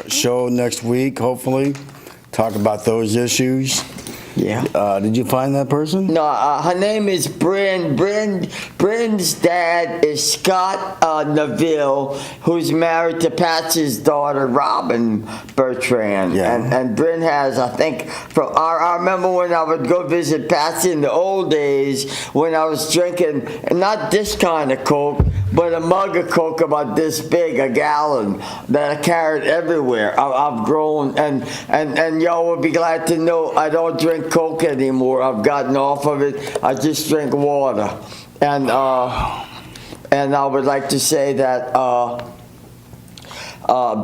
show next week, hopefully. Talk about those issues. Yeah. Did you find that person? No, her name is Bryn. Bryn's dad is Scott Neville, who's married to Patsy's daughter, Robin Bertrand. Yeah. And Bryn has, I think, I remember when I would go visit Patsy in the old days when I was drinking, not this kind of Coke, but a mug of Coke about this big, a gallon, that I carried everywhere. I've grown, and y'all would be glad to know I don't drink Coke anymore. I've gotten off of it. I just drink water. And I would like to say that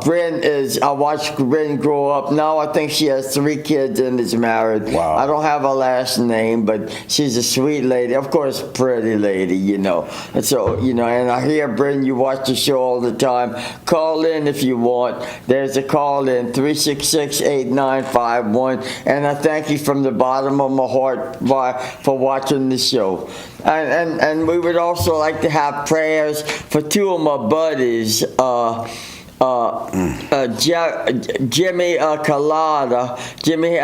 Bryn I watched Bryn grow up. Now I think she has 3 kids and is married. Wow. I don't have her last name, but she's a sweet lady. Of course, pretty lady, you know. And so, you know, and I hear, Bryn, you watch the show all the time. Call in if you want. There's a call in, 366-8951. And I thank you from the bottom of my heart for watching the show. And we would also like to have prayers for 2 of my buddies. Jimmy Collada. Jimmy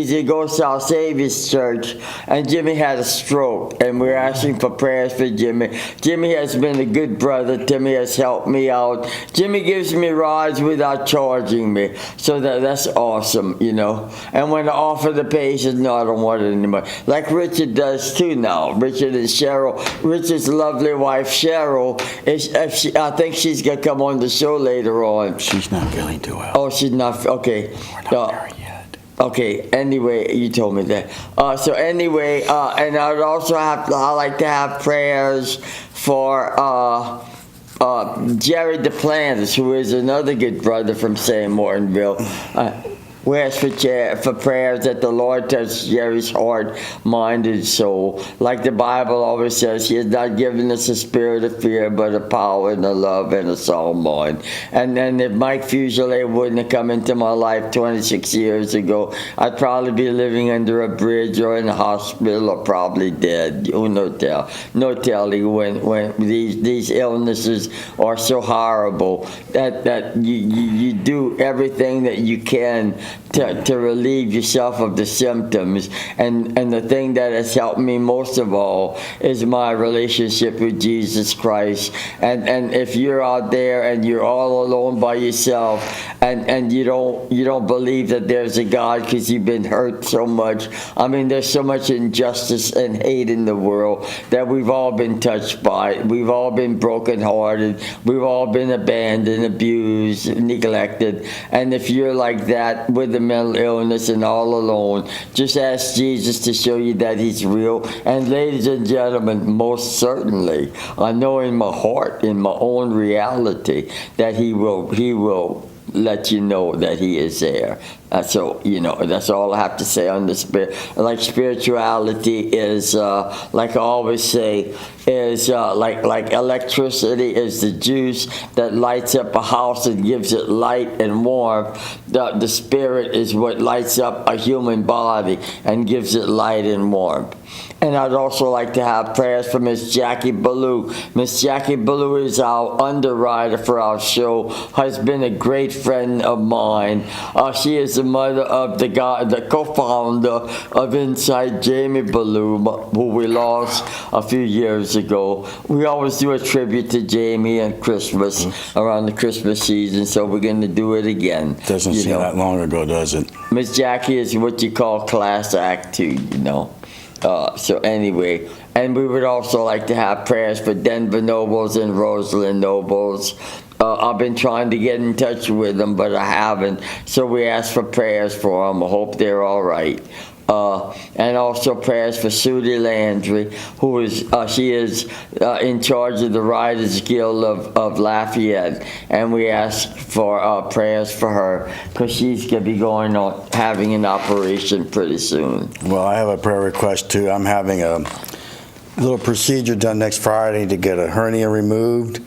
he goes to our Savior's Church, and Jimmy had a stroke, and we're asking for prayers for Jimmy. Jimmy has been a good brother. Timmy has helped me out. Jimmy gives me rides without charging me, so that's awesome, you know. And when I offer the pay, he says, no, I don't want it anymore. Like Richard does too now. Richard and Cheryl. Richard's lovely wife, Cheryl, I think she's going to come on the show later on. She's not feeling too well. Oh, she's not, okay. We're not there yet. Okay, anyway, you told me that. So anyway, and I'd also I like to have prayers for Jerry DePlantis, who is another good brother from St. Martinville. We ask for prayers that the Lord touch Jerry's heart, mind, and soul. Like the Bible always says, He has not given us a spirit of fear, but a power and a love and a sound mind. And then if Mike Fuselier wouldn't have come into my life 26 years ago, I'd probably be living under a bridge or in a hospital or probably dead. No telling when these illnesses are so horrible that you do everything that you can to relieve yourself of the symptoms. And the thing that has helped me most of all is my relationship with Jesus Christ. And if you're out there and you're all alone by yourself and you don't believe that there's a God because you've been hurt so much. I mean, there's so much injustice and hate in the world that we've all been touched by. We've all been brokenhearted. We've all been abandoned, abused, neglected. And if you're like that with a mental illness and all alone, just ask Jesus to show you that He's real. And ladies and gentlemen, most certainly, I know in my heart, in my own reality, that He will let you know that He is there. So, you know, that's all I have to say on the spirit. Like spirituality is, like I always say, is like electricity is the juice that lights up a house and gives it light and warmth. The spirit is what lights up a human body and gives it light and warmth. And I'd also like to have prayers for Miss Jackie Ballou. Miss Jackie Ballou is our underwriter for our show, has been a great friend of mine. She is the mother of the co-founder of Inside, Jamie Ballou, who we lost a few years ago. We always do a tribute to Jamie at Christmas, around the Christmas season, so we're going to do it again. Doesn't seem that long ago, does it? Miss Jackie is what you call class act too, you know. So anyway, and we would also like to have prayers for Denver Nobles and Rosalind Nobles. I've been trying to get in touch with them, but I haven't. So we ask for prayers for them. I hope they're all right. And also prayers for Sudie Landry, who is she is in charge of the Writers Guild of Lafayette, and we ask for prayers for her because she's going to be going on having an operation pretty soon. Well, I have a prayer request too. I'm having a little procedure done next Friday to get a hernia removed.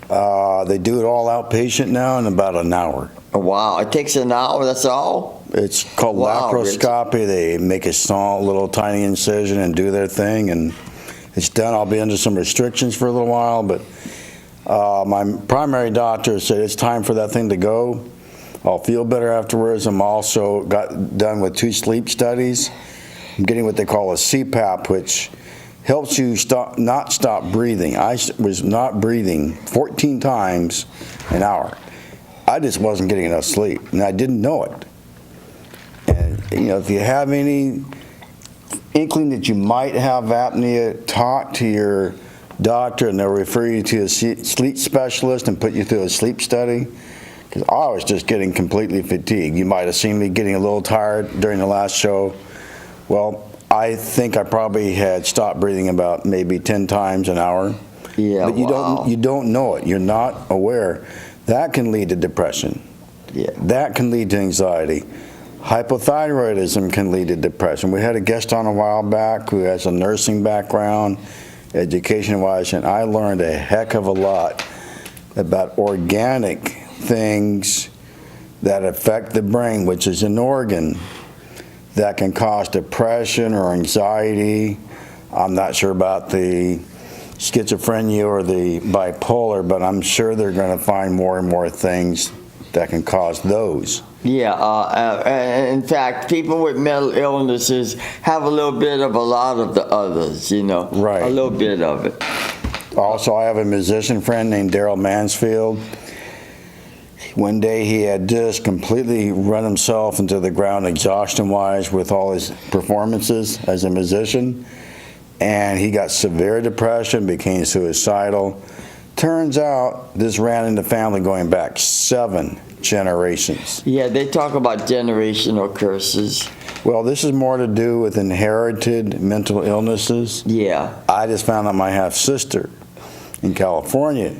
They do it all outpatient now in about an hour. Wow, it takes an hour, that's all? It's called laparoscopy. They make a small, little tiny incision and do their thing, and it's done. I'll be under some restrictions for a little while, but my primary doctor said it's time for that thing to go. I'll feel better afterwards. I'm also got done with 2 sleep studies. I'm getting what they call a CPAP, which helps you not stop breathing. I was not breathing 14 times an hour. I just wasn't getting enough sleep, and I didn't know it. And, if you have any inkling that you might have apnea, talk to your doctor, and they'll refer you to a sleep specialist and put you through a sleep study. Because I was just getting completely fatigued. You might have seen me getting a little tired during the last show. Well, I think I probably had stopped breathing about maybe 10 times an hour. Yeah, but you wow. don't know it. You're not aware. That can lead to depression. Yeah. That can lead to anxiety. Hypothyroidism can lead to depression. We had a guest on a while back who has a nursing background, education-wise, and I learned a heck of a lot about organic things that affect the brain, which is an organ that can cause depression or anxiety. I'm not sure about the schizophrenia or the bipolar, but I'm sure they're going to find more and more things that can cause those. Yeah, in fact, people with mental illnesses have a little bit of a lot of the others, Right. A little bit of it. Also, I have a musician friend named Daryl Mansfield. One day he had just completely run himself into the ground exhaustion-wise with all his performances as a musician, and he got severe depression, became suicidal. Turns out this ran in the family going back 7 generations. Yeah, they talk about generational curses. Well, this is more to do with inherited mental illnesses. Yeah. I just found out my half-sister in California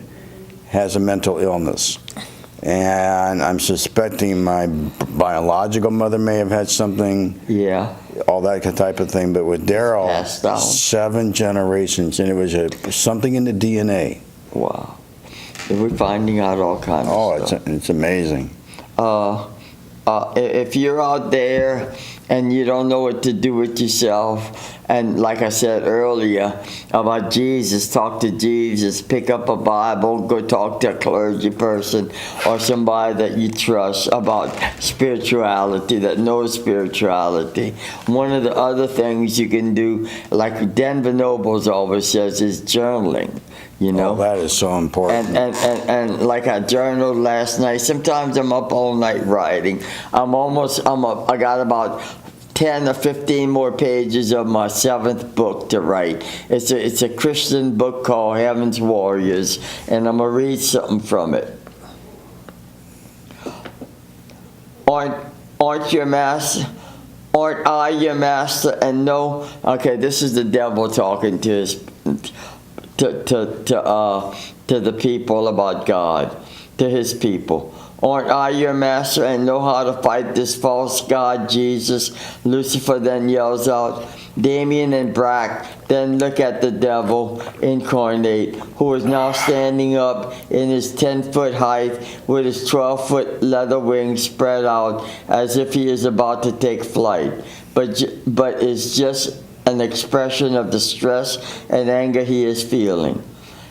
has a mental illness. And I'm suspecting my biological mother may have had something. Yeah. All that type of thing. But with Daryl, Passed down. 7 generations, and it was something in the DNA. Wow. And we're finding out all kinds of stuff. It's amazing. If you're out there and you don't know what to do with yourself, and like I said earlier about Jesus, talk to Jesus, pick up a Bible, go talk to a clergy person or somebody that you trust about spirituality, that knows spirituality. One of the other things you can do, like Denver Nobles always says, is journaling. Oh, that is so important. And like I journaled last night. Sometimes I'm up all night writing. I got about 10 or 15 more pages of my 7th book to write. It's a Christian book called Heaven's Warriors, and I'm gonna read something from it. Aren't your master? Aren't I your master? And no. Okay, this is the devil talking to his. To the people about God, to his people. Aren't I your master and know how to fight this false God, Jesus? Lucifer then yells out. Damien and Brack then look at the devil incarnate, who is now standing up in his 10-foot height with his 12-foot leather wings spread out as if he is about to take flight, but is just an expression of the stress and anger he is feeling.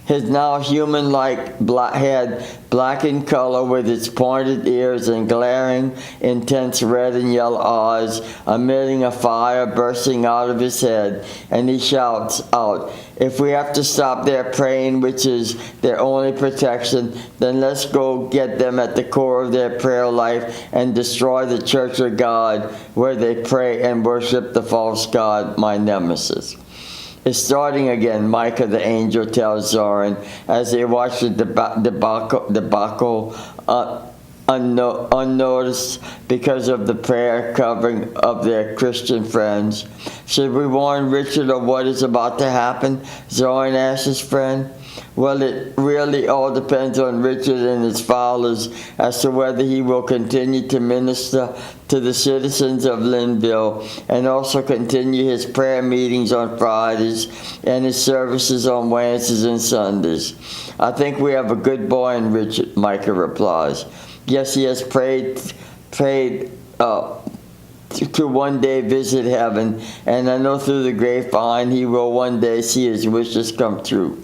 His now human-like head, black in color with its pointed ears and glaring, intense red and yellow eyes, emitting a fire bursting out of his head, and he shouts out, if we have to stop their praying, which is their only protection, then let's go get them at the core of their prayer life and destroy the church of God, where they pray and worship the false god, my nemesis. It's starting again, Micah the angel tells Zoran, as they watch the debacle unnoticed because of the prayer covering of their Christian friends. Should we warn Richard of what is about to happen? Zoran asked his friend. Well, it really all depends on Richard and his followers as to whether he will continue to minister to the citizens of Linville and also continue his prayer meetings on Fridays and his services on Wednesdays and Sundays. I think we have a good boy in Richard, Micah replies. Yes, he has prayed to one day visit heaven, and I know through the grapevine he will one day see his wishes come true.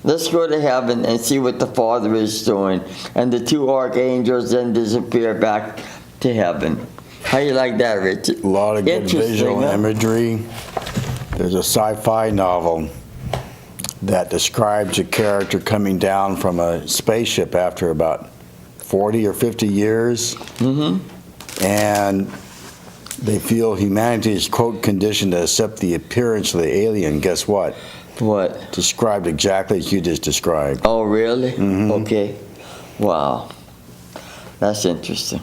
Let's go to heaven and see what the Father is doing. And the two archangels then disappear back to heaven. How you like that, Richard? A lot of good visual huh? imagery. There's a sci-fi novel that describes a character coming down from a spaceship after about 40 or 50 years. And they feel humanity is, quote, conditioned to accept the appearance of the alien. Guess what? What? Described exactly as you just described. Oh, really? Okay. Wow. That's interesting.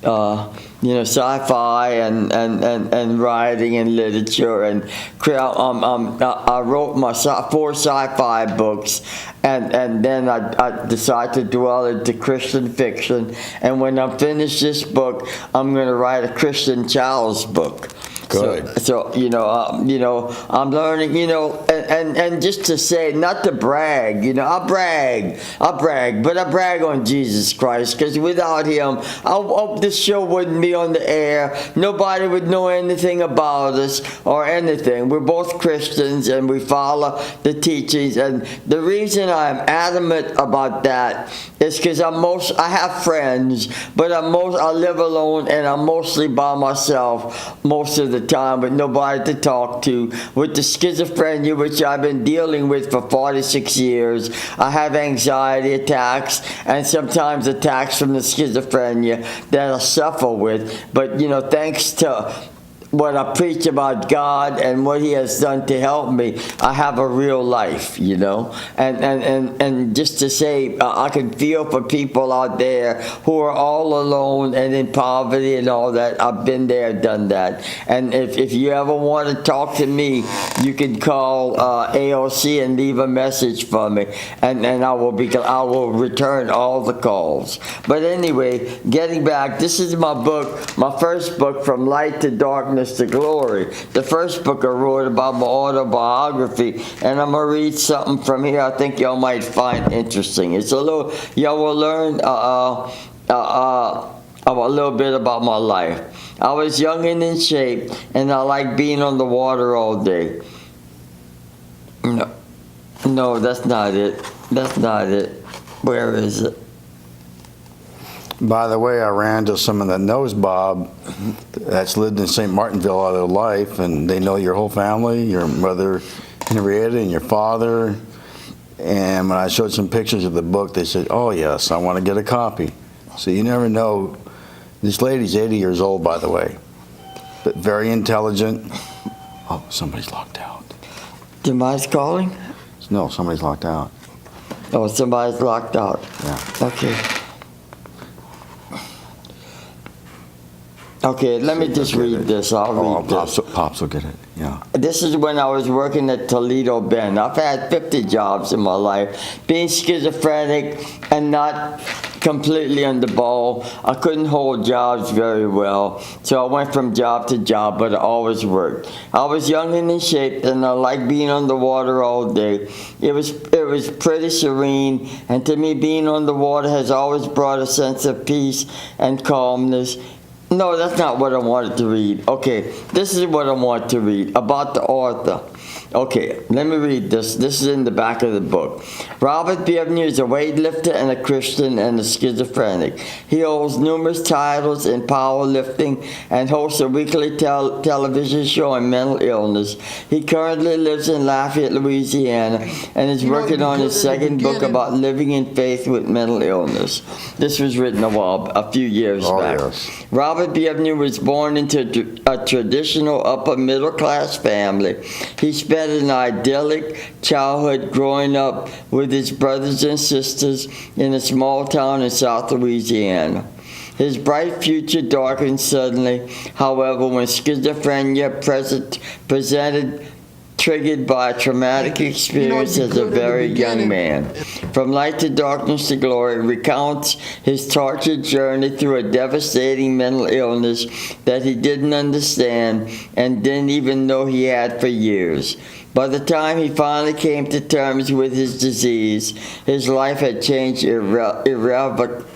Sci-fi and writing and literature, and I wrote my 4 sci-fi books, and then I decided to dwell into Christian fiction. And when I'm finished this book, I'm going to write a Christian child's book. Good. So I'm learning, and just to say, not to brag, I brag, but I brag on Jesus Christ, because without him, this show wouldn't be on the air. Nobody would know anything about us or anything. We're both Christians, and we follow the teachings. And the reason I'm adamant about that is because I have friends, but I live alone, and I'm mostly by myself most of the time, with nobody to talk to. With the schizophrenia, which I've been dealing with for 46 years, I have anxiety attacks, and sometimes attacks from the schizophrenia that I suffer with. But thanks to what I preach about God and what he has done to help me, I have a real life, and just to say, I can feel for people out there who are all alone and in poverty and all that. I've been there, done that. And if you ever want to talk to me, you can call AOC and leave a message for me, and I will return all the calls. But anyway, getting back, this is my book, my first book, From Light to Darkness to Glory. The first book I wrote about my autobiography, and I'm going to read something from here I think y'all might find interesting. It's y'all will learn a little bit about my life. I was young and in shape, and I like being on the water all day. No, that's not it. That's not it. Where is it? By the way, I ran to someone that knows Bob that's lived in St. Martinville all their life, and they know your whole family, your mother Henrietta and your father. And when I showed some pictures of the book, they said, oh yes, I want to get a copy. So you never know. This lady's 80 years old, by the way, but very intelligent. Oh, somebody's locked out. Somebody's calling? No, somebody's locked out. Oh, somebody's locked out. Yeah. Okay. Okay, let me just read this. I'll read this. Pops will get it, yeah. This is when I was working at Toledo Bend. I've had 50 jobs in my life. Being schizophrenic and not completely on the ball, I couldn't hold jobs very well. So I went from job to job, but I always worked. I was young and in shape, and I liked being on the water all day. It was pretty serene, and to me, being on the water has always brought a sense of peace and calmness. No, that's not what I wanted to read. Okay, this is what I want to read about the author. Okay, let me read this. This is in the back of the book. Robert Bienvenu is a weightlifter and a Christian and a schizophrenic. He holds numerous titles in powerlifting and hosts a weekly television show on mental illness. He currently lives in Lafayette, Louisiana, and is working on his second book about living in faith with mental illness. This was written a few years back. Yes. Robert Bienvenu was born into a traditional upper middle class family. He spent an idyllic childhood growing up with his brothers and sisters in a small town in South Louisiana. His bright future darkened suddenly, however, when schizophrenia presented, triggered by a traumatic experience as a very young man. From Light to Darkness to Glory recounts his tortured journey through a devastating mental illness that he didn't understand and didn't even know he had for years. By the time he finally came to terms with his disease, his life had changed irrevocably.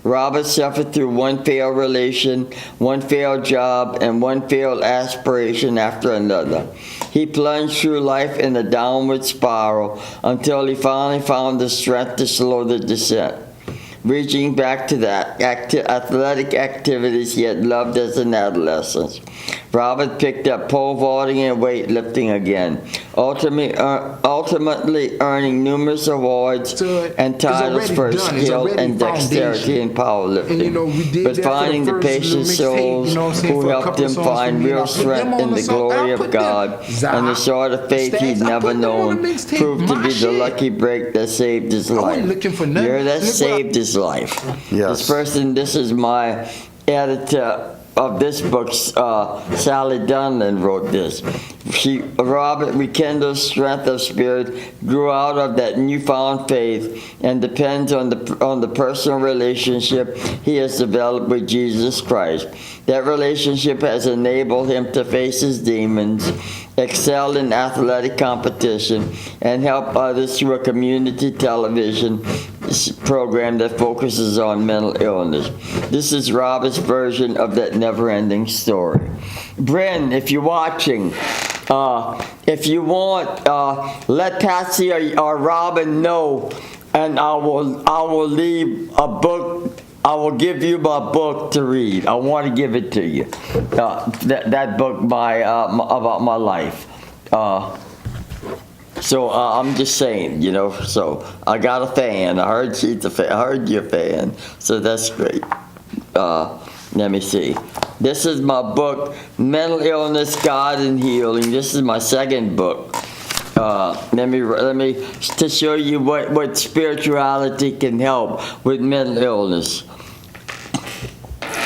Robert suffered through one failed relation, one failed job, and one failed aspiration after another. He plunged through life in a downward spiral until he finally found the strength to slow the descent, reaching back to the athletic activities he had loved as an adolescent. Robert picked up pole vaulting and weightlifting again, ultimately earning numerous awards and titles for his skill and dexterity in powerlifting. But finding the patient souls who helped him find real strength in the glory of God and the sort of faith he'd never known proved to be the lucky break that saved his life. You hear that? Saved his life. Yes. This is my editor of this book, Sally Dunlin wrote this. Robert rekindled strength of spirit, grew out of that newfound faith, and depends on the personal relationship he has developed with Jesus Christ. That relationship has enabled him to face his demons, excel in athletic competition, and help others through a community television program that focuses on mental illness. This is Robert's version of that never-ending story. Bryn, if you're watching, if you want, let Patsy or Robin know, and I will leave a book. I will give you my book to read. I want to give it to you. That book about my life. So I'm just saying, So I got a fan. I heard she's a fan. I heard you're a fan. So that's great. Let me see. This is my book, Mental Illness, God and Healing. This is my second book. Let me to show you what spirituality can help with mental illness.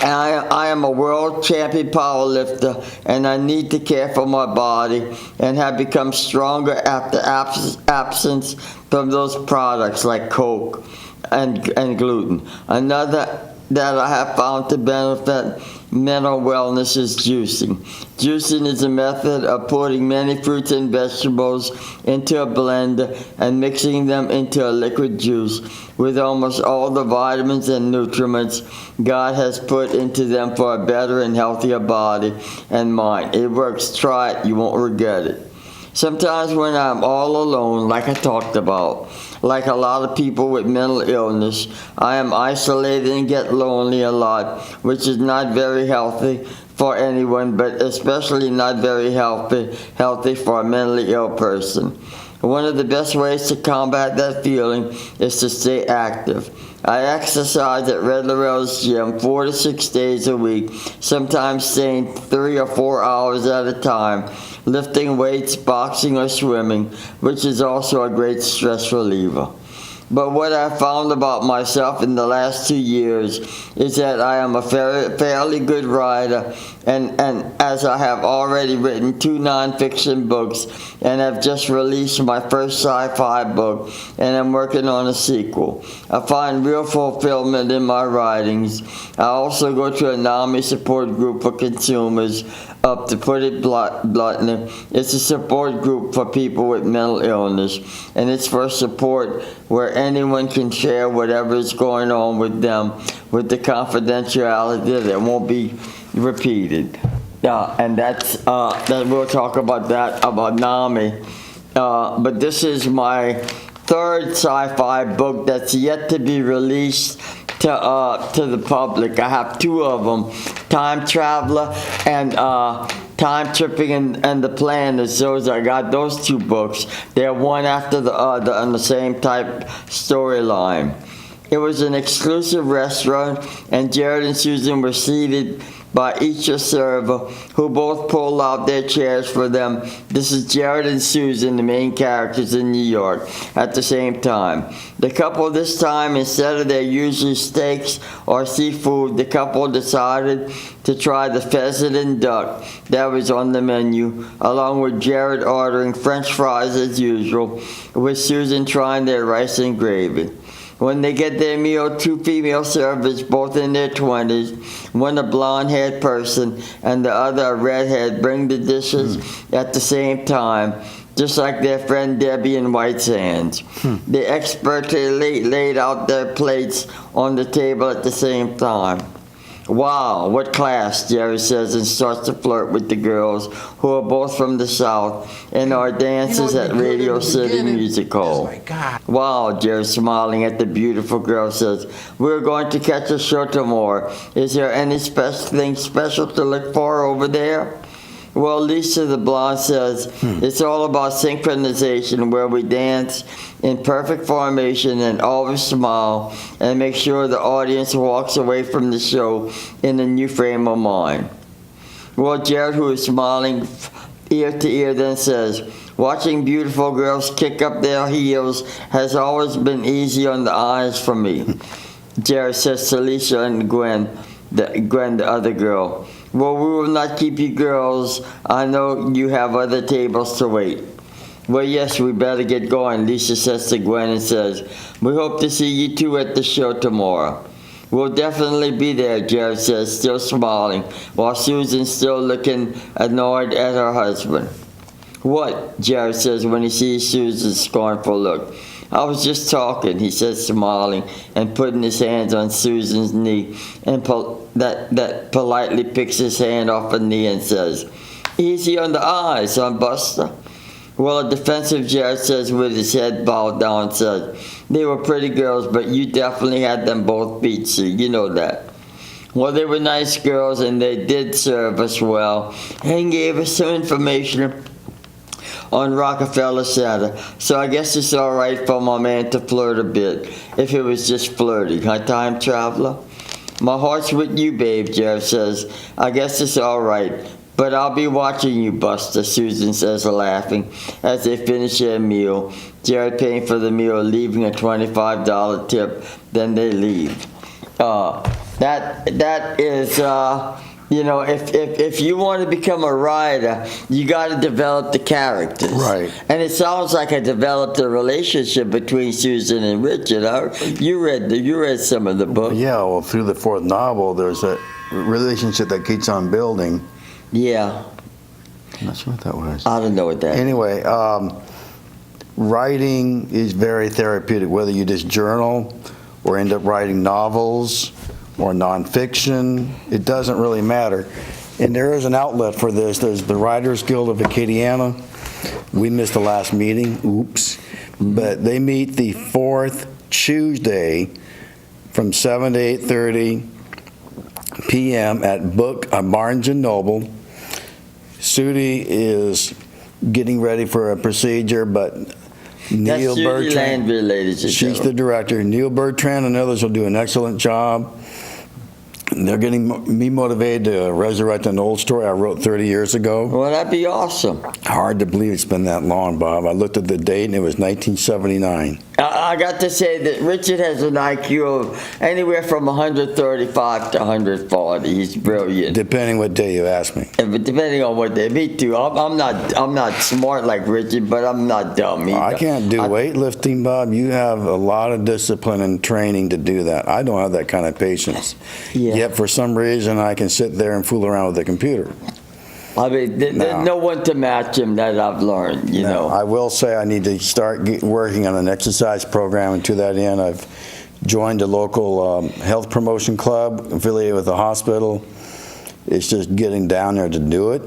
I am a world champion powerlifter, and I need to care for my body and have become stronger after absence from those products like Coke and gluten. Another that I have found to benefit mental wellness is juicing. Juicing is a method of putting many fruits and vegetables into a blender and mixing them into a liquid juice with almost all the vitamins and nutrients God has put into them for a better and healthier body and mind. It works. Try it. You won't regret it. Sometimes when I'm all alone, like I talked about, like a lot of people with mental illness, I am isolated and get lonely a lot, which is not very healthy for anyone, but especially not very healthy for a mentally ill person. One of the best ways to combat that feeling is to stay active. I exercise at Red Laurel's gym 4 to 6 days a week, sometimes staying 3 or 4 hours at a time, lifting weights, boxing, or swimming, which is also a great stress reliever. But what I found about myself in the last 2 years is that I am a fairly good writer, and as I have already written 2 nonfiction books and have just released my first sci-fi book, and I'm working on a sequel. I find real fulfillment in my writings. I also go to a NAMI support group for consumers. To put it bluntly, it's a support group for people with mental illness, and it's for support where anyone can share whatever is going on with them with the confidentiality that won't be repeated. And that we'll talk about that, about NAMI. But this is my third sci-fi book that's yet to be released to the public. I have 2 of them, Time Traveler and Time Tripping and the Planners. I got those 2 books. They're one after the other on the same type storyline. It was an exclusive restaurant, and Jared and Susan were seated by each a server who both pulled out their chairs for them. This is Jared and Susan, the main characters in New York, at the same time. The couple this time, instead of their usual steaks or seafood, the couple decided to try the pheasant and duck that was on the menu, along with Jared ordering French fries as usual, with Susan trying their rice and gravy. When they get their meal, 2 female servers, both in their 20s, one a blonde-haired person and the other a redhead, bring the dishes at the same time. just like their friend Debbie in White Sands. They expertly laid out their plates on the table at the same time. Wow, what class, Jerry says, and starts to flirt with the girls, who are both from the South and are dancers at Radio City Music Hall. Wow, Jerry, smiling at the beautiful girl, says, we're going to catch a show tomorrow. Is there anything special to look for over there? Well, Lisa the blonde says, it's all about synchronization, where we dance in perfect formation and always smile and make sure the audience walks away from the show in a new frame of mind. Well, Jared, who is smiling ear to ear, then says, watching beautiful girls kick up their heels has always been easy on the eyes for me. Jared says to Lisa and Gwen, the other girl, well, we will not keep you girls. I know you have other tables to wait. Well, yes, we better get going, Lisa says to Gwen and says, we hope to see you two at the show tomorrow. We'll definitely be there, Jared says, still smiling, while Susan's still looking annoyed at her husband. What? Jared says when he sees Susan's scornful look. I was just talking, he says, smiling and putting his hands on Susan's knee, and that politely picks his hand off her knee and says, easy on the eyes, huh, Buster? Well, a defensive Jared says with his head bowed down, says, they were pretty girls, but you definitely had them both beat, Sue. You know that. Well, they were nice girls, and they did serve us well, and gave us some information on Rockefeller Center. So I guess it's all right for my man to flirt a bit, if it was just flirting, huh, time traveler? My heart's with you, babe, Jared says. I guess it's all right. But I'll be watching you, Buster, Susan says, laughing, as they finish their meal. Jared paying for the meal, leaving a $25 tip, then they leave. That is, you know, if you want to become a writer, you got to develop the characters. Right. And it sounds like I developed a relationship between Susan and Richard. You read some of the book. Yeah, well, through the fourth novel, there's a relationship that keeps on building. Yeah. I'm not sure what that was. I don't know what that is. Anyway, writing is very therapeutic, whether you just journal or end up writing novels or nonfiction. It doesn't really matter. And there is an outlet for this. There's the Writers Guild of Acadiana. We missed the last meeting. Oops. But they meet the fourth Tuesday from 7 to 8:30 p.m. at Barnes & Noble. Sudi is getting ready for a procedure, but Neil Bertrand, she's the director. Neil Bertrand and others will do an excellent job. They're getting me motivated to resurrect an old story I wrote 30 years ago. Well, that'd be awesome. Hard to believe it's been that long, Bob. I looked at the date and it was 1979. I got to say that Richard has an IQ of anywhere from 135 to 140. He's brilliant. Depending what day you ask me. But depending on what day. Me too. I'm not smart like Richard, but I'm not dumb either. I can't do weightlifting, Bob. You have a lot of discipline and training to do that. I don't have that kind of patience. Yeah. Yet for some reason I can sit there and fool around with the computer. I mean, there's no one to match him that I've learned, you know. I will say I need to start working on an exercise program, and to that end, I've joined a local health promotion club affiliated with the hospital. It's just getting down there to do it.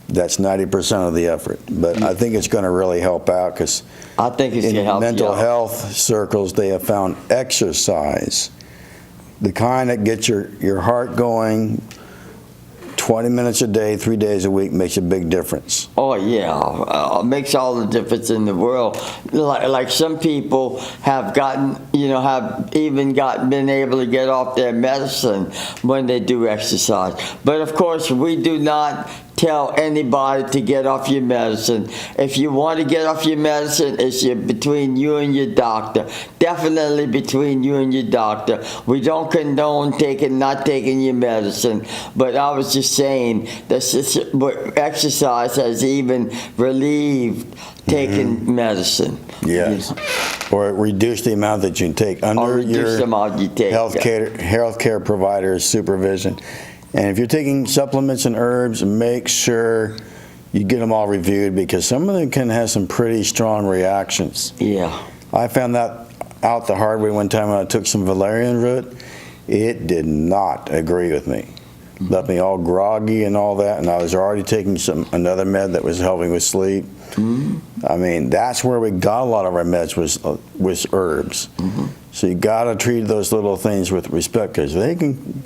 That's 90% of the effort. But I think it's going to really help out, because I think it's in mental health circles, they have found exercise, the kind that gets your heart going, 20 minutes a day, 3 days a week, makes a big difference. Oh yeah, makes all the difference in the world. Like some people have gotten, you know, been able to get off their medicine when they do exercise. But of course, we do not tell anybody to get off your medicine. If you want to get off your medicine, it's between you and your doctor. Definitely between you and your doctor. We don't condone not taking your medicine. But I was just saying that exercise has even relieved taking medicine. Yes. Or reduce the amount that you take under your healthcare provider's supervision. And if you're taking supplements and herbs, make sure you get them all reviewed because some of them can have some pretty strong reactions. Yeah. I found that out the hard way one time when I took some valerian root. It did not agree with me. Left me all groggy and all that, and I was already taking another med that was helping with sleep. I mean, that's where we got a lot of our meds was herbs. So you got to treat those little things with respect because they can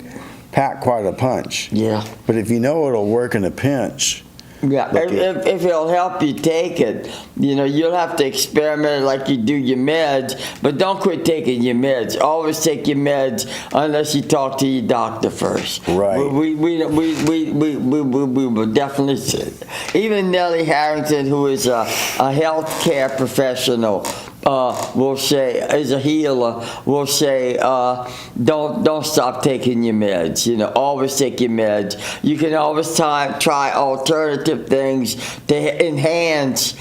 pack quite a punch. Yeah. But if you know it'll work in a pinch. Yeah, if it'll help you take it, you'll have to experiment like you do your meds, but don't quit taking your meds. Always take your meds unless you talk to your doctor first. Right. We will definitely, even Nellie Harrington, who is a healthcare professional, will say, as a healer, will say, don't stop taking your meds. Always take your meds. You can always try alternative things to enhance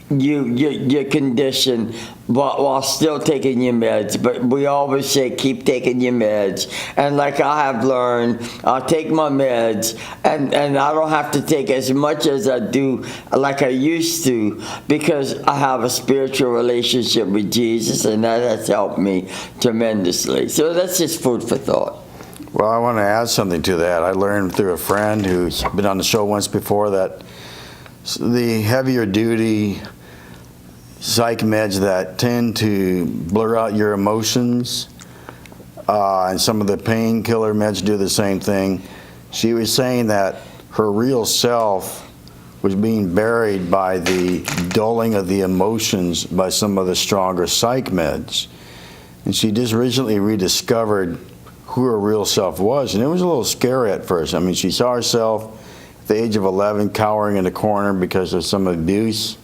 your condition while still taking your meds. But we always say keep taking your meds. And like I have learned, I'll take my meds and I don't have to take as much as I do like I used to because I have a spiritual relationship with Jesus, and that has helped me tremendously. So that's just food for thought. Well, I want to add something to that. I learned through a friend who's been on the show once before that the heavier duty psych meds that tend to blur out your emotions, and some of the painkiller meds do the same thing. She was saying that her real self was being buried by the dulling of the emotions by some of the stronger psych meds. And she just recently rediscovered who her real self was, and it was a little scary at first. I mean, she saw herself at the age of 11 cowering in the corner because of some abuse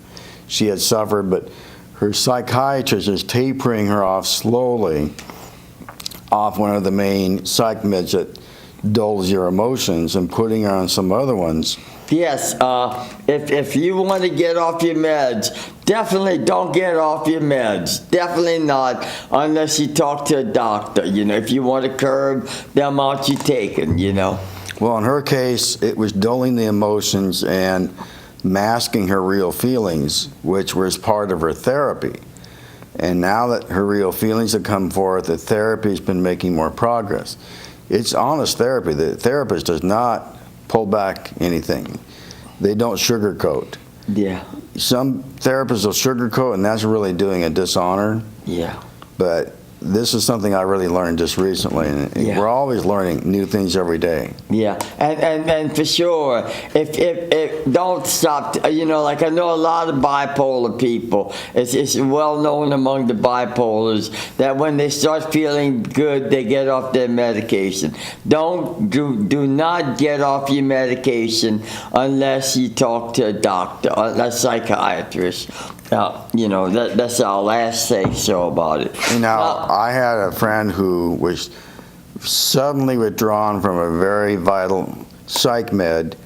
she had suffered, but her psychiatrist is tapering her off slowly off one of the main psych meds that dulls your emotions and putting her on some other ones. Yes, if you want to get off your meds, definitely don't get off your meds. Definitely not unless you talk to a doctor, if you want to curb the amount you're taking, Well, in her case, it was dulling the emotions and masking her real feelings, which was part of her therapy. And now that her real feelings have come forth, the therapy's been making more progress. It's honest therapy. The therapist does not pull back anything. They don't sugarcoat. Yeah. Some therapists will sugarcoat, and that's really doing a dishonor. Yeah. But this is something I really learned just recently, and we're always learning new things every day. Yeah, and for sure, if don't stop, like I know a lot of bipolar people, it's well known among the bipolars that when they start feeling good, they get off their medication. Do not get off your medication unless you talk to a doctor, a psychiatrist. That's our last say-so about it. I had a friend who was suddenly withdrawn from a very vital psych med,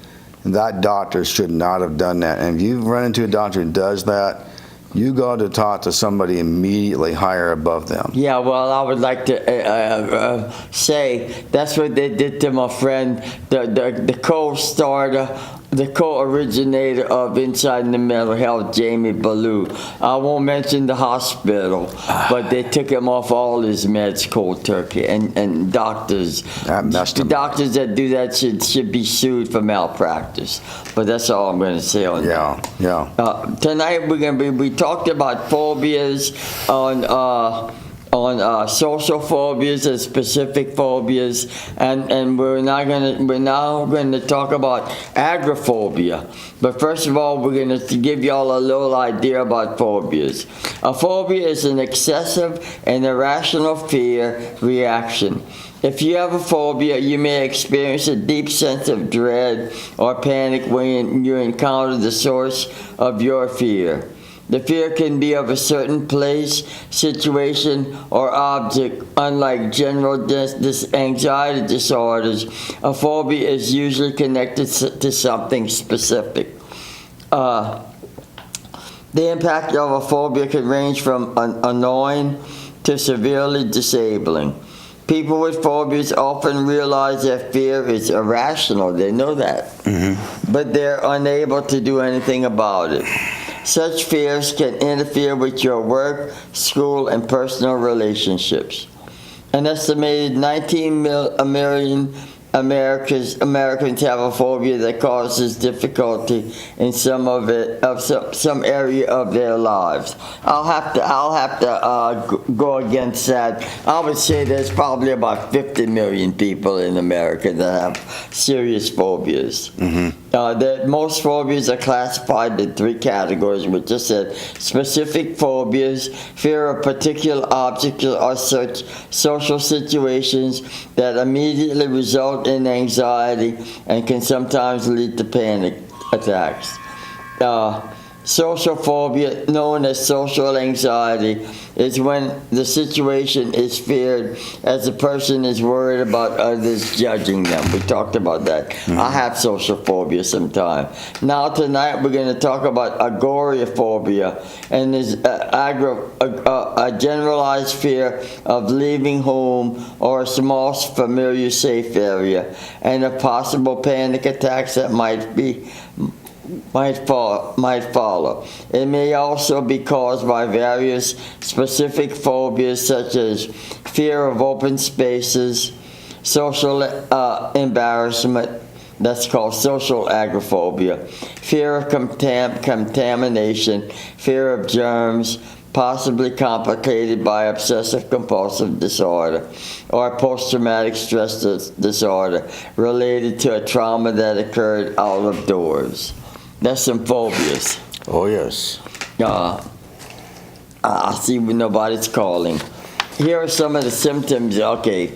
and that doctor should not have done that. And if you run into a doctor who does that, you go to talk to somebody immediately higher above them. Yeah, well, I would like to say that's what they did to my friend, the co-starter, the co-originator of Inside the Mental Health, Jamie Ballou. I won't mention the hospital, but they took him off all his meds cold turkey. And doctors, doctors that do that should be sued for malpractice. But that's all I'm going to say on that. Yeah. Tonight we talked about phobias on social phobias and specific phobias, and we're now going to talk about agoraphobia. But first of all, we're going to give y'all a little idea about phobias. A phobia is an excessive and irrational fear reaction. If you have a phobia, you may experience a deep sense of dread or panic when you encounter the source of your fear. The fear can be of a certain place, situation, or object. Unlike general anxiety disorders, a phobia is usually connected to something specific. The impact of a phobia can range from annoying to severely disabling. People with phobias often realize that fear is irrational. They know that. But they're unable to do anything about it. Such fears can interfere with your work, school, and personal relationships. An estimated 19 million Americans have a phobia that causes difficulty in some area of their lives. I'll have to go against that. I would say there's probably about 50 million people in America that have serious phobias. Most phobias are classified in 3 categories, which I said: specific phobias, fear of particular objects or such social situations that immediately result in anxiety and can sometimes lead to panic attacks. Social phobia, known as social anxiety, is when the situation is feared as the person is worried about others judging them. We talked about that. I have social phobia sometimes. Now tonight we're going to talk about agoraphobia, and is a generalized fear of leaving home or a small familiar safe area, and of possible panic attacks that might follow. It may also be caused by various specific phobias, such as fear of open spaces, social embarrassment, that's called social agoraphobia, fear of contamination, fear of germs, possibly complicated by obsessive-compulsive disorder or post-traumatic stress disorder related to a trauma that occurred out of doors. That's some phobias. Oh, yes. I see when nobody's calling. Here are some of the symptoms. Okay.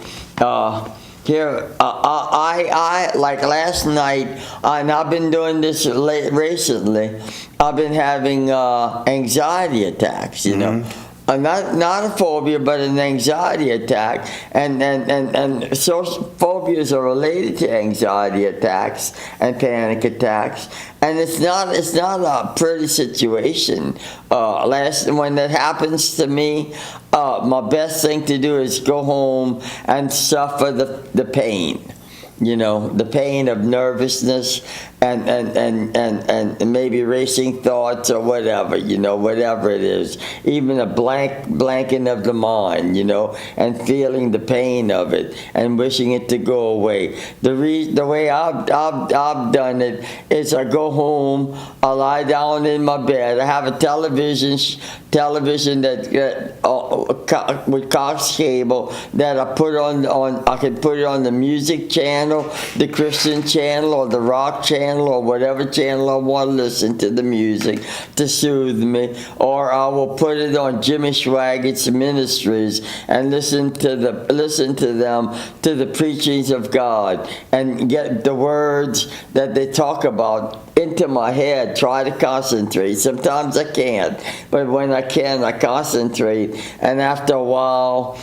Here, I like last night, and I've been doing this recently. I've been having anxiety attacks, you know. Not a phobia, but an anxiety attack, and so phobias are related to anxiety attacks and panic attacks, and it's not a pretty situation. When that happens to me, my best thing to do is go home and suffer the pain. You know, the pain of nervousness and maybe racing thoughts or whatever, you know, whatever it is. Even a blanking of the mind, you know, and feeling the pain of it and wishing it to go away. The way I've done it is I go home, I lie down in my bed, I have a television that with Cox cable that I put I can put it on the music channel, the Christian channel, or the rock channel, or whatever channel I want to listen to the music to soothe me, or I will put it on Jimmy Swaggett's ministries and listen to the preachings of God and get the words that they talk about into my head. Try to concentrate. Sometimes I can't, but when I can, I concentrate, and after a while,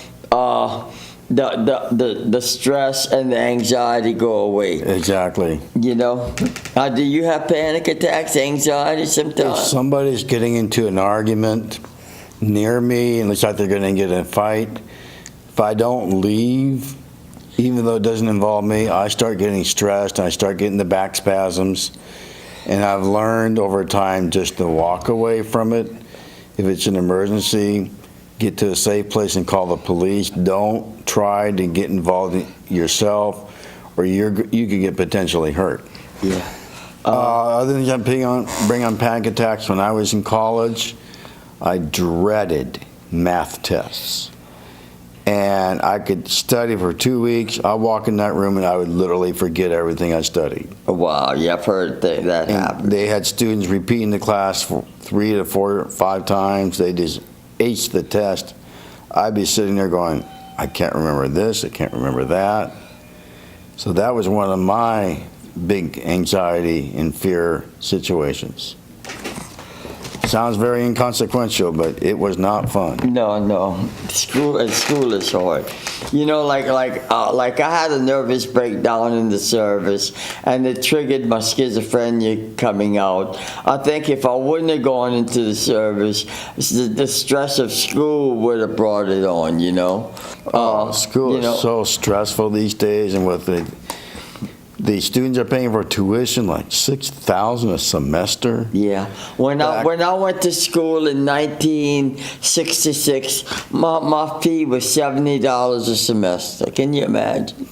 the stress and the anxiety go away. Exactly. You know, do you have panic attacks, anxiety sometimes? If somebody's getting into an argument near me and looks like they're going to get in a fight, if I don't leave, even though it doesn't involve me, I start getting stressed and I start getting the back spasms. And I've learned over time just to walk away from it. If it's an emergency, get to a safe place and call the police. Don't try to get involved yourself, or you could get potentially hurt. Yeah. Other than bring on panic attacks, when I was in college, I dreaded math tests. And I could study for 2 weeks. I'd walk in that room and I would literally forget everything I studied. Wow, yeah, I've heard that happen. They had students repeating the class for 3 to 4 or 5 times. They just aced the test. I'd be sitting there going, I can't remember this, I can't remember that. So that was one of my big anxiety and fear situations. Sounds very inconsequential, but it was not fun. No. School is hard. You know, like I had a nervous breakdown in the service, and it triggered my schizophrenia coming out. I think if I wouldn't have gone into the service, the stress of school would have brought it on. You know. School is so stressful these days, and with the students are paying for tuition like $6,000 a semester. Yeah. When I went to school in 1966, my fee was $70 a semester. Can you imagine?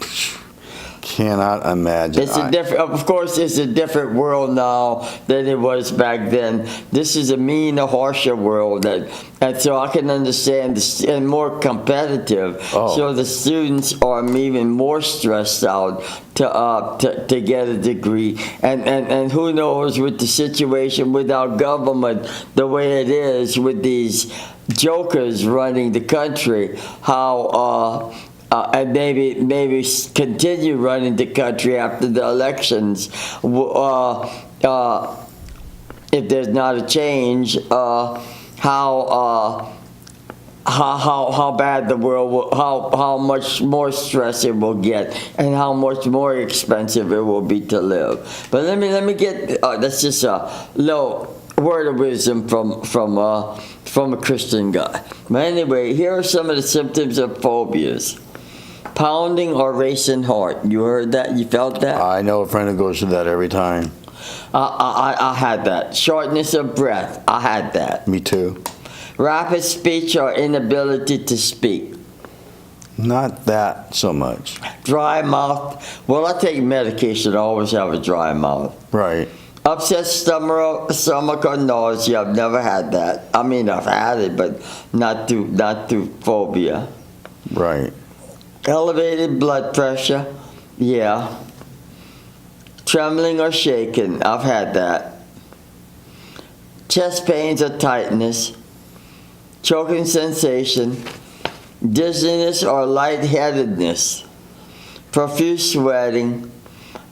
Cannot imagine. Of course, it's a different world now than it was back then. This is a meaner, harsher world, and so I can understand and more competitive. So the students are even more stressed out to get a degree, and who knows with the situation with our government the way it is with these jokers running the country, how. And maybe continue running the country after the elections. If there's not a change, how bad the world will, how much more stress it will get, and how much more expensive it will be to live. But let me get that's just a little word of wisdom from a Christian guy. But anyway, here are some of the symptoms of phobias. Pounding or racing heart. You heard that? You felt that? I know a friend who goes through that every time. I had that. Shortness of breath. I had that. Me too. Rapid speech or inability to speak. Not that so much. Dry mouth. Well, I take medication. I always have a dry mouth. Right. Upset stomach or nausea. I've never had that. I mean, I've had it, but not through phobia. Right. Elevated blood pressure, yeah. Trembling or shaking, I've had that. Chest pains or tightness, choking sensation, dizziness or lightheadedness, profuse sweating,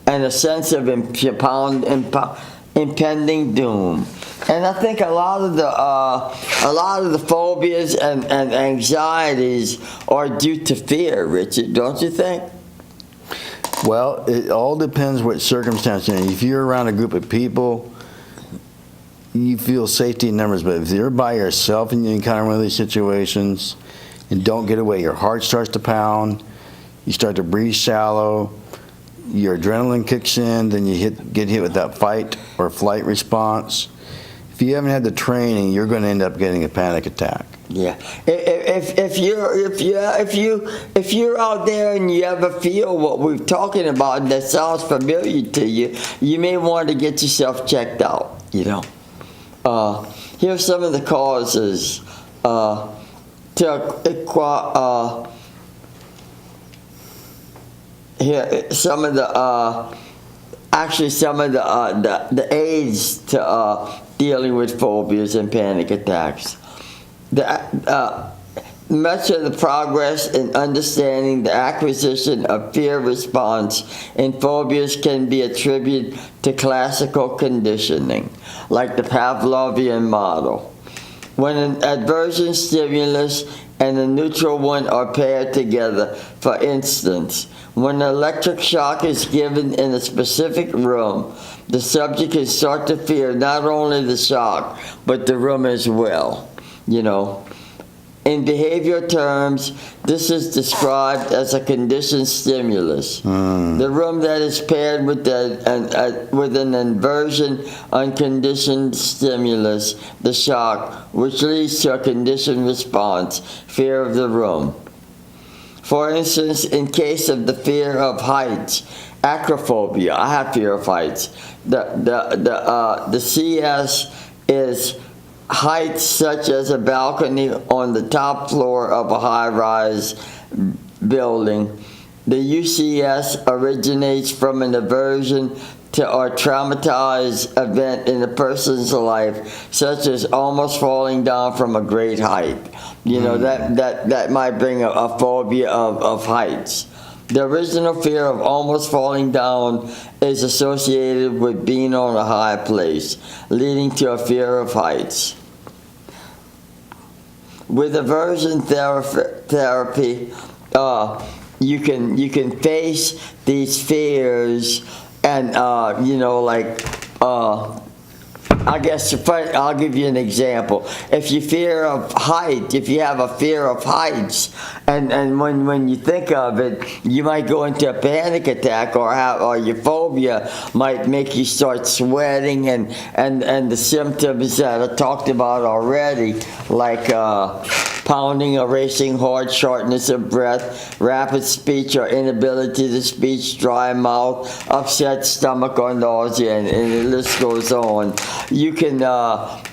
and a sense of impending doom. And I think a lot of the phobias and anxieties are due to fear, Richard, don't you think? Well, it all depends what circumstance you're in. If you're around a group of people, you feel safety in numbers. But if you're by yourself and you encounter one of these situations and don't get away, your heart starts to pound, you start to breathe shallow, your adrenaline kicks in, then you get hit with that fight or flight response. If you haven't had the training, you're going to end up getting a panic attack. Yeah. If you're out there and you ever feel what we're talking about and that sounds familiar to you, you may want to get yourself checked out. You know. Here's some of the causes. Here some of the aids to dealing with phobias and panic attacks. Much of the progress in understanding the acquisition of fear response in phobias can be attributed to classical conditioning, like the Pavlovian model. When an aversion stimulus and a neutral one are paired together, for instance, when an electric shock is given in a specific room, the subject can start to fear not only the shock, but the room as well. You know, in behavior terms, this is described as a conditioned stimulus. The room that is paired with an inversion unconditioned stimulus, the shock, which leads to a conditioned response, fear of the room. For instance, in case of the fear of heights, acrophobia, I have fear of heights. The CS is heights such as a balcony on the top floor of a high-rise building. The UCS originates from an aversion to or traumatized event in a person's life, such as almost falling down from a great height. You know, that might bring a phobia of heights. The original fear of almost falling down is associated with being on a high place, leading to a fear of heights. with aversion therapy, you can face these fears, and I guess I'll give you an example. If you have a fear of heights, and when you think of it, you might go into a panic attack, or your phobia might make you start sweating, and the symptoms that I talked about already, like pounding or racing heart, shortness of breath, rapid speech or inability to speak, dry mouth, upset stomach or nausea, and the list goes on. You can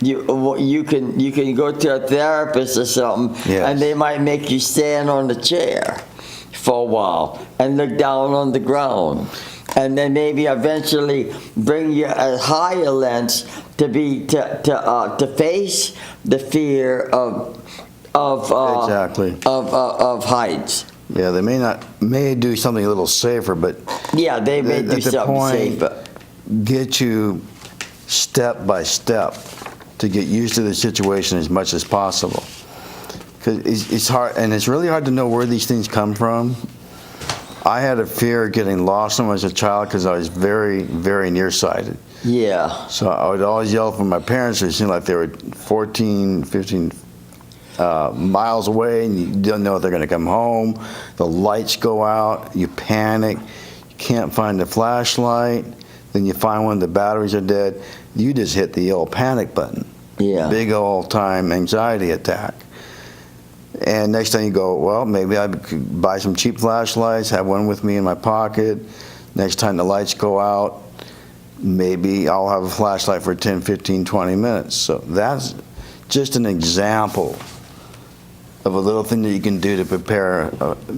you can go to a therapist or something, Yes. and they might make you stand on the chair for a while and look down on the ground, and then maybe eventually bring you a higher length to face the fear of Exactly. of heights. Yeah, they may do something a little safer, but Yeah, they may do at the something point, safer. get you step by step to get used to the situation as much as possible. Because it's hard, and it's really hard to know where these things come from. I had a fear of getting lost when I was a child because I was very, very nearsighted. Yeah. So I would always yell for my parents. It seemed like they were 14, 15 miles away, and you don't know if they're going to come home. The lights go out. You panic. You can't find the flashlight. Then you find one of the batteries are dead. You just hit the old panic button. Yeah. Big old time anxiety attack. And next time you go, well, maybe I could buy some cheap flashlights, have one with me in my pocket. Next time the lights go out, maybe I'll have a flashlight for 10, 15, 20 minutes. So that's just an example of a little thing that you can do to prepare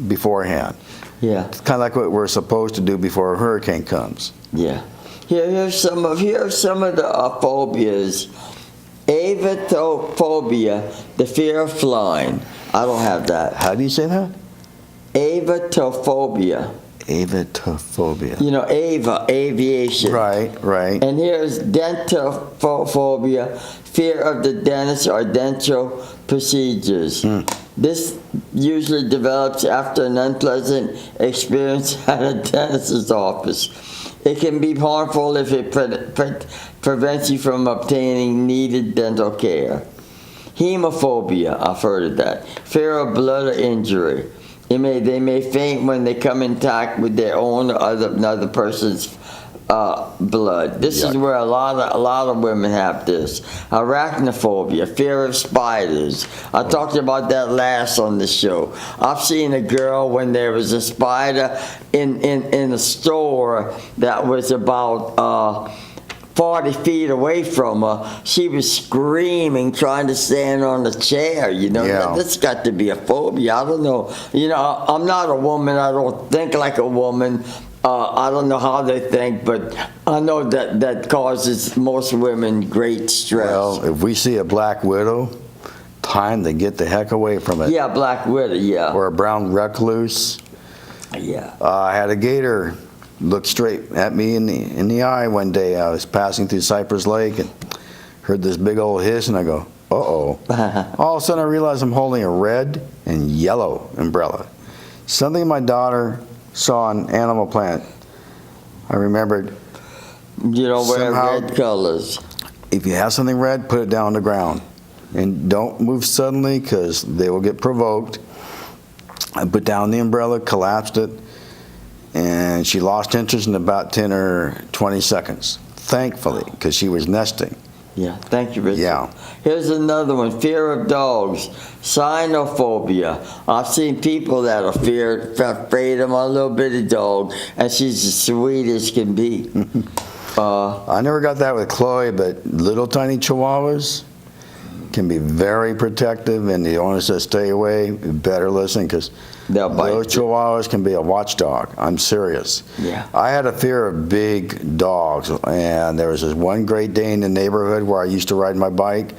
beforehand. Yeah. It's kind of like what we're supposed to do before a hurricane comes. Yeah. Here's some of the phobias. Avatophobia, the fear of flying. I don't have that. How do you say that? Avatophobia. Avatophobia. You know, aviation. Right. And here's dentophobia, fear of the dentist or dental procedures. This usually develops after an unpleasant experience at a dentist's office. It can be harmful if it prevents you from obtaining needed dental care. Hemophobia, I've heard of that. Fear of blood or injury. They may faint when they come in contact with their own or another person's blood. This is where a lot of women have this. Arachnophobia, fear of spiders. I talked about that last on the show. I've seen a girl when there was a spider in a store that was about 40 feet away from her. She was screaming, trying to stand on the chair. That's got to be a phobia. I don't know. I'm not a woman. I don't think like a woman. I don't know how they think, but I know that causes most women great stress. Well, if we see a black widow, time to get the heck away from it. Yeah, black widow, yeah. Or a brown recluse. Yeah. I had a gator look straight at me in the eye one day. I was passing through Cypress Lake and heard this big old hiss, and I go, uh-oh. All of a sudden I realized I'm holding a red and yellow umbrella. Something my daughter saw on Animal Planet. I remembered. You don't wear somehow, red colors. If you have something red, put it down on the ground. And don't move suddenly because they will get provoked. I put down the umbrella, collapsed it, and she lost interest in about 10 or 20 seconds, thankfully, because she was nesting. Yeah, thank you, Richard. Yeah. Here's another one, fear of dogs, cynophobia. I've seen people that are afraid of my little bitty dog, and she's as sweet as can be. I never got that with Chloe, but little tiny chihuahuas can be very protective, and the owner says stay away. You better listen, because those chihuahuas can be a watchdog. I'm serious. Yeah. I had a fear of big dogs, and there was this one great day in the neighborhood where I used to ride my bike.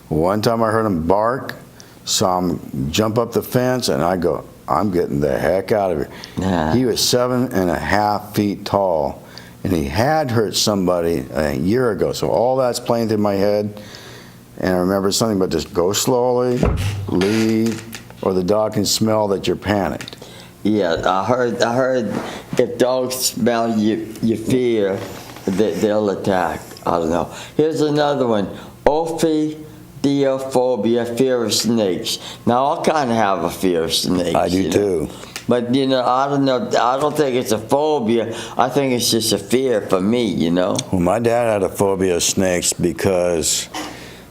One time I heard him bark, saw him jump up the fence, and I go, I'm getting the heck out of here. Nah. He was 7.5 feet tall, and he had hurt somebody a year ago, so all that's playing through my head. And I remember something about just go slowly, leave, or the dog can smell that you're panicked. Yeah, I heard if dogs smell you fear, they'll attack. I don't know. Here's another one. Ophidiophobia, fear of snakes. Now, I kind of have a fear of snakes. I do too. But, I don't know. I don't think it's a phobia. I think it's just a fear for me, Well, my dad had a phobia of snakes because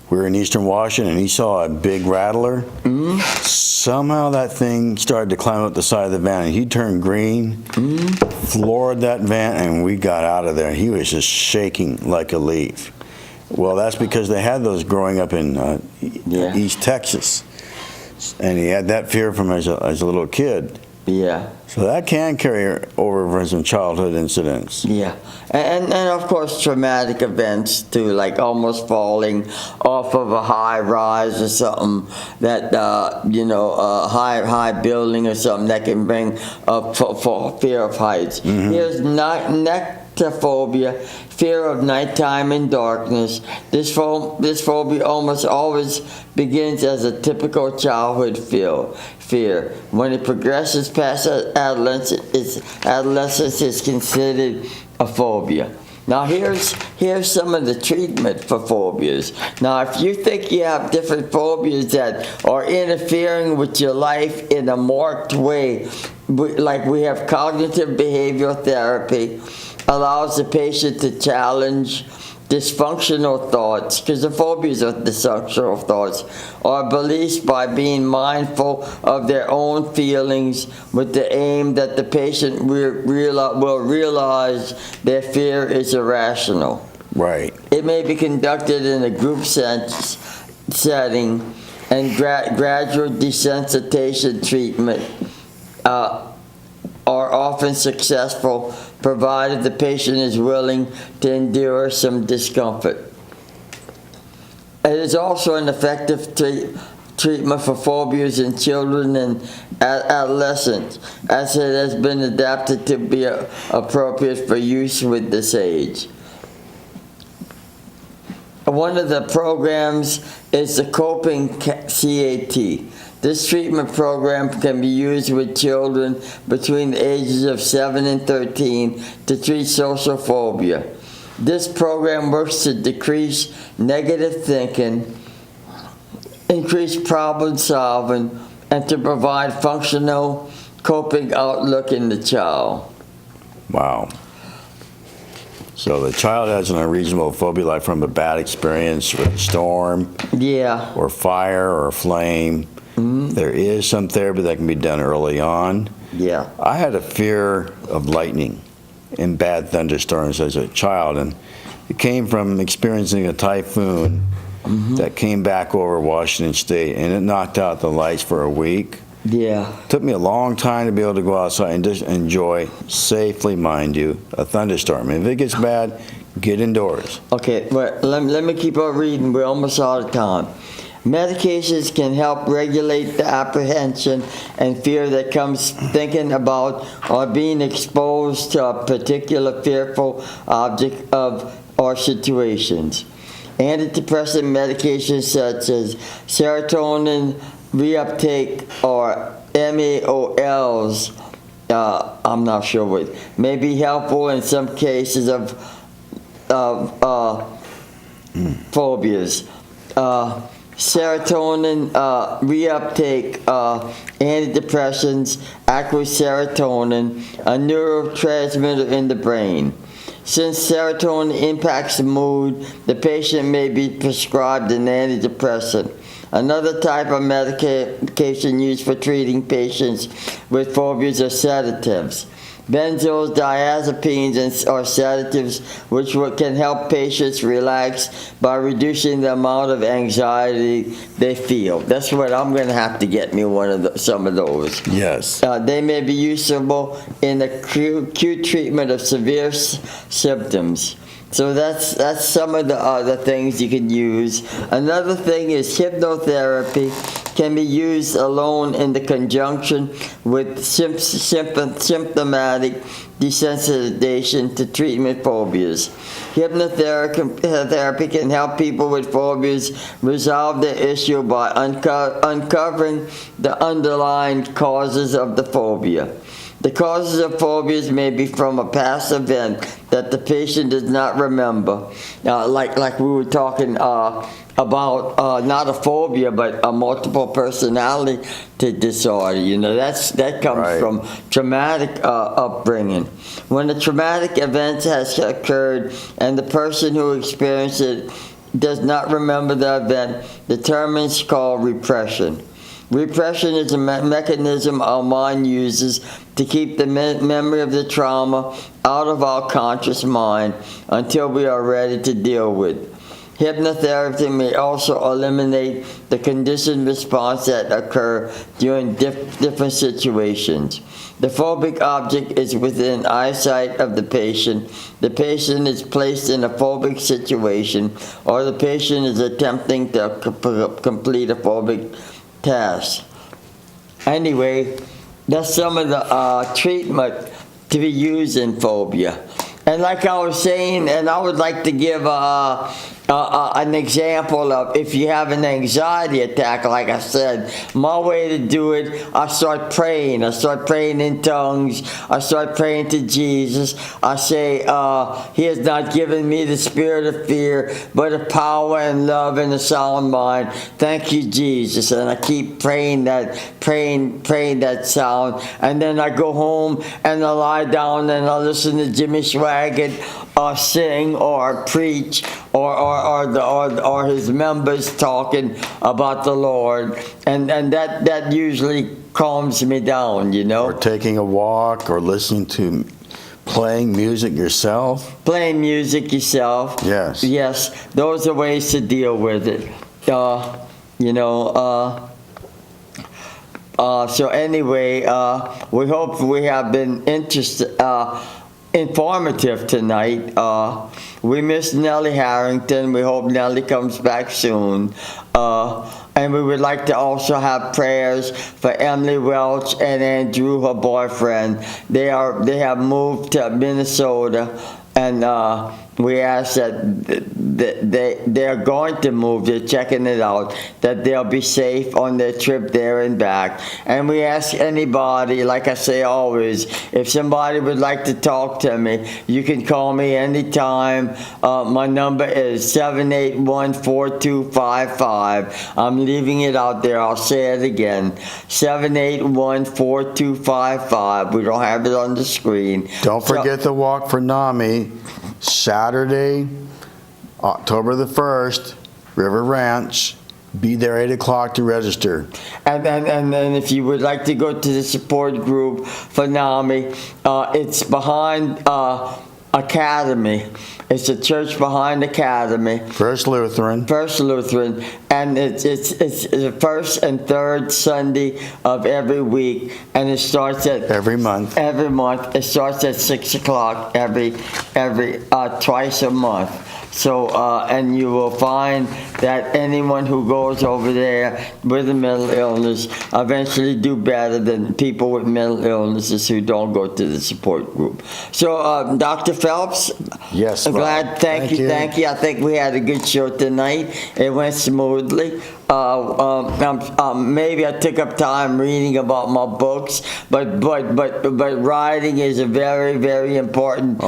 we were in Eastern Washington and he saw a big rattler. Mm-hmm. Somehow that thing started to climb up the side of the van and he turned green, floored that van, and we got out of there. He was just shaking like a leaf. Well, that's because they had those growing up in East Texas. And he had that fear from as a little kid. Yeah. So that can carry over from some childhood incidents. Yeah. And of course traumatic events too, like almost falling off of a high rise or something that, a high building or something that can bring up for fear of heights. Mm-hmm. Here's nectophobia, fear of nighttime and darkness. This phobia almost always begins as a typical childhood fear. When it progresses past adolescence is considered a phobia. Now here's some of the treatment for phobias. Now if you think you have different phobias that are interfering with your life in a marked way, like we have cognitive behavioral therapy, allows the patient to challenge dysfunctional thoughts, because the phobias are dysfunctional thoughts, or beliefs by being mindful of their own feelings with the aim that the patient will realize their fear is irrational. Right. It may be conducted in a group setting, and gradual desensitization treatment are often successful, provided the patient is willing to endure some discomfort. It is also an effective treatment for phobias in children and adolescents, as it has been adapted to be appropriate for use with this age. One of the programs is the Coping CAT. This treatment program can be used with children between the ages of 7 and 13 to treat social phobia. This program works to decrease negative thinking, increase problem solving, and to provide functional coping outlook in the child. Wow. So the child has an unreasonable phobia, like from a bad experience with a storm, or fire, or a flame. Mm-hmm. There is some therapy that can be done early on. Yeah. I had a fear of lightning and bad thunderstorms as a child, and it came from experiencing a typhoon that came back over Washington State, and it knocked out the lights for a week. Yeah. It took me a long time to be able to go outside and just enjoy, safely, mind you, a thunderstorm. And if it gets bad, get indoors. Okay, well, let me keep on reading. We're almost out of time. Medications can help regulate the apprehension and fear that comes thinking about or being exposed to a particular fearful object or situations. Antidepressant medications such as serotonin reuptake or MAOLs, I'm not sure what, may be helpful in some cases of phobias. Serotonin reuptake antidepressants act with serotonin, a neurotransmitter in the brain. Since serotonin impacts the mood, the patient may be prescribed an antidepressant. Another type of medication used for treating patients with phobias are sedatives. Benzodiazepines are sedatives which can help patients relax by reducing the amount of anxiety they feel. That's what I'm going to have to get me some of those. Yes. They may be usable in the acute treatment of severe symptoms. So that's some of the other things you can use. Another thing is hypnotherapy can be used alone in the conjunction with symptomatic desensitization to treatment phobias. Hypnotherapy can help people with phobias resolve the issue by uncovering the underlying causes of the phobia. The causes of phobias may be from a past event that the patient does not remember. Like we were talking about not a phobia, but a multiple personality disorder. That comes Right. from traumatic upbringing. When a traumatic event has occurred and the person who experienced it does not remember the event, the term is called repression. Repression is a mechanism our mind uses to keep the memory of the trauma out of our conscious mind until we are ready to deal with. Hypnotherapy may also eliminate the conditioned response that occur during different situations. The phobic object is within eyesight of the patient. The patient is placed in a phobic situation, or the patient is attempting to complete a phobic task. Anyway, that's some of the treatment to be used in phobia. And like I was saying, and I would like to give an example of if you have an anxiety attack, like I said, my way to do it, I start praying. I start praying in tongues. I start praying to Jesus. I say, He has not given me the spirit of fear, but of power and love and a sound mind. Thank you, Jesus. And I keep praying that sound. And then I go home and I lie down and I listen to Jimmy Swaggart sing or preach or his members talking about the Lord, and that usually calms me down, Or taking a walk, or listening to playing music yourself. Playing music yourself. Yes. Yes, those are ways to deal with it. So anyway, we hope we have been informative tonight. We miss Nellie Harrington. We hope Nellie comes back soon. And we would like to also have prayers for Emily Welch and Andrew, her boyfriend. They have moved to Minnesota, and we ask that they're going to move. They're checking it out, that they'll be safe on their trip there and back. And we ask anybody, like I say always, if somebody would like to talk to me, you can call me anytime. My number is 781-4255. I'm leaving it out there. I'll say it again. 781-4255. We don't have it on the screen. Don't forget the walk for NAMI, Saturday, October the 1st, River Ranch. Be there 8 o'clock to register. And then if you would like to go to the support group for NAMI, it's behind Academy. It's a church behind Academy. First Lutheran. And it's the first and third Sunday of every week, and it starts at Every month. It starts at 6 o'clock every twice a month. So, and you will find that anyone who goes over there with a mental illness eventually do better than people with mental illnesses who don't go to the support group. So, Dr. Phelps, Yes, I'm glad. Thank you. I think we had a good show tonight. It went smoothly. Maybe I took up time reading about my books, but writing is a very, very important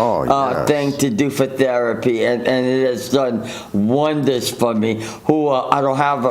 thing to do for therapy, and it has done wonders for me. I don't have